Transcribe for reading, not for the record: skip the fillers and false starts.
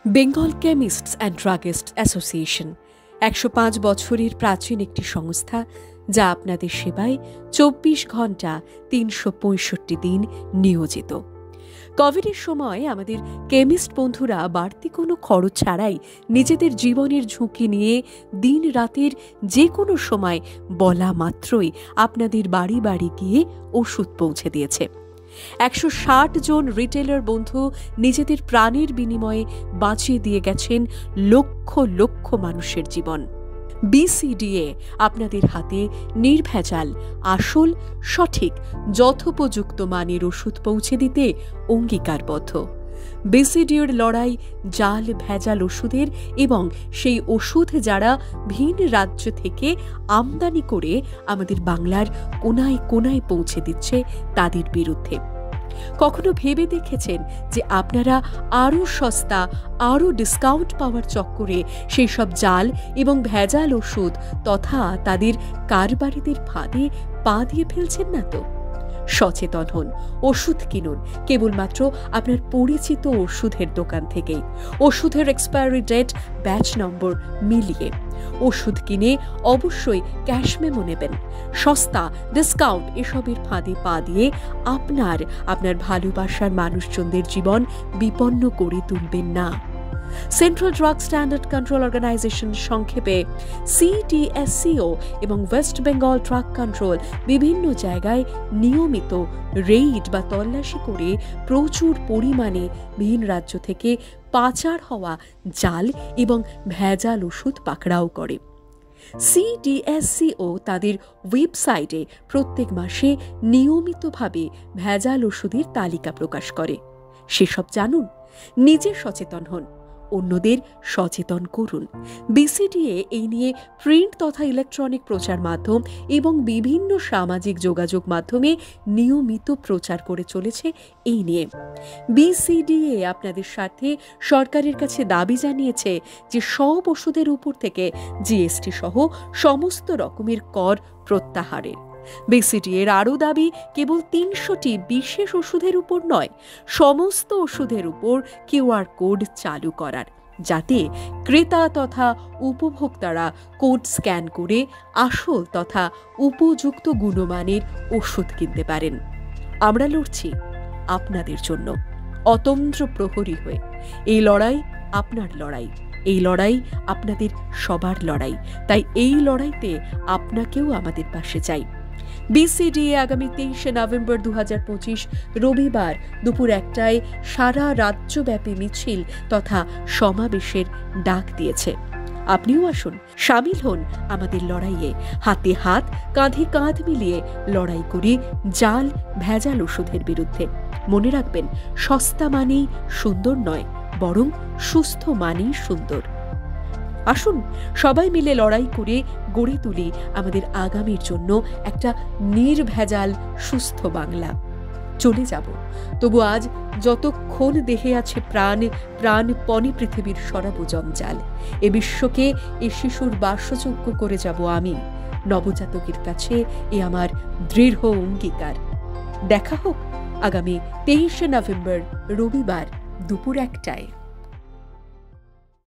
Bengal chemists and druggists association ১০৫ বছরের প্রাচীন একটি সংস্থা, যা আপনাদের সেবায় ২৪ ঘন্টা ৩৬৫ দিন নিয়োজিত। কোভিডের সময় আমাদের কেমিস্ট বন্ধুরা বাড়তি কোনো খরচ ছাড়াই নিজেদের জীবনের ঝুঁকি নিয়ে দিন রাতের যে কোনো সময় বলা মাত্রই আপনাদের বাড়ি বাড়ি গিয়ে ওষুধ পৌঁছে দিয়েছে। ১৬০ জন রিটেলার বন্ধু নিজেদের প্রাণের বিনিময়ে বাঁচিয়ে দিয়ে গেছেন লক্ষ লক্ষ মানুষের জীবন। বিসিডিএ আপনাদের হাতে নির্ভেজাল, আসল, সঠিক, যথোপযুক্ত মানের ওষুধ পৌঁছে দিতে অঙ্গীকারবদ্ধ। বিসিডিএর লড়াই জাল ভেজাল ওষুধের এবং সেই ওষুধ যারা ভিন রাজ্য থেকে আমদানি করে আমাদের বাংলার কোনায় কোনায় পৌঁছে দিচ্ছে তাদের বিরুদ্ধে। কখনো ভেবে দেখেছেন যে আপনারা আরও সস্তা, আরও ডিসকাউন্ট পাওয়ার চক্করে সেই সব জাল এবং ভেজাল ওষুধ তথা তাদের কারবারিদের ফাঁদে পা দিয়ে ফেলছেন না তো? সচেতন হন, ওষুধ কিনুন কেবলমাত্র আপনার পরিচিত ওষুধের দোকান থেকেই, ওষুধের এক্সপায়ারি ডেট, ব্যাচ নম্বর মিলিয়ে। ওষুধ কিনে অবশ্যই ক্যাশ মেমো নেবেন। সস্তা, ডিসকাউন্ট এসবের ফাঁদে পা দিয়ে আপনার ভালোবাসার মানুষজনদের জীবন বিপন্ন করে তুলবেন না। Central drug standard control organisation, সংক্ষেপে সিডিএসসিও, এবং ওয়েস্ট বেঙ্গল ড্রাগ কন্ট্রোল বিভিন্ন জায়গায় নিয়মিত রেইড বা তল্লাশি করে প্রচুর পরিমাণে ভিন রাজ্য থেকে পাচার হওয়া জাল এবং ভেজাল ওষুধ পাকড়াও করে। সিডিএসসিও তাদের ওয়েবসাইটে প্রত্যেক মাসে নিয়মিতভাবে ভেজাল ওষুধের তালিকা প্রকাশ করে। সেসব জানুন, নিজে সচেতন হন, অন্যদের সচেতন করুন। বিসিডিএ এই নিয়ে প্রিন্ট তথা ইলেকট্রনিক প্রচার মাধ্যম এবং বিভিন্ন সামাজিক যোগাযোগ মাধ্যমে নিয়মিত প্রচার করে চলেছে এই নিয়ে। বিসিডিএ আপনাদের স্বার্থে সরকারের কাছে দাবি জানিয়েছে যে সব ওষুধের উপর থেকে জিএসটি সহ সমস্ত রকমের কর প্রত্যাহারের। বিসিডিএর আরও দাবি কেবল ৩০০টি বিশেষ ওষুধের উপর নয়, সমস্ত ওষুধের উপর কিউআর কোড চালু করার, যাতে ক্রেতা তথা উপভোক্তারা কোড স্ক্যান করে আসল তথা উপযুক্ত গুণমানের ওষুধ কিনতে পারেন। আমরা লড়ছি আপনাদের জন্য, অতন্দ্র প্রহরী হয়ে। এই লড়াই আপনার লড়াই, এই লড়াই আপনাদের সবার লড়াই। তাই এই লড়াইতে আপনাকেও আমাদের পাশে চাই। বিসিডিএ আগামী ২৩শে নভেম্বর ২০২৫ রবিবার দুপুর ১টায় সারা রাজ্যব্যাপী মিছিল তথা সমাবেশের ডাক দিয়েছে। আপনিও আসুন, সামিল হন আমাদের লড়াইয়ে। হাতে হাত, কাঁধে কাঁধ মিলিয়ে লড়াই করি জাল ভেজাল ওষুধের বিরুদ্ধে। মনে রাখবেন, সস্তা মানেই সুন্দর নয়, বরং সুস্থ মানেই সুন্দর। আসুন সবাই মিলে লড়াই করে গড়ে তুলি আমাদের আগামীর জন্য একটা নির্ভেজাল সুস্থ বাংলা। চলে যাব, তবু আজ যতক্ষণ দেহে আছে প্রাণপণে পৃথিবীর সরাবো জঞ্জাল। এ বিশ্বকে এ শিশুর বাসযোগ্য করে যাব আমি। নবজাতকের কাছে এ আমার দৃঢ় অঙ্গীকার। দেখা হোক আগামী ২৩শে নভেম্বর রবিবার দুপুর ১টায়।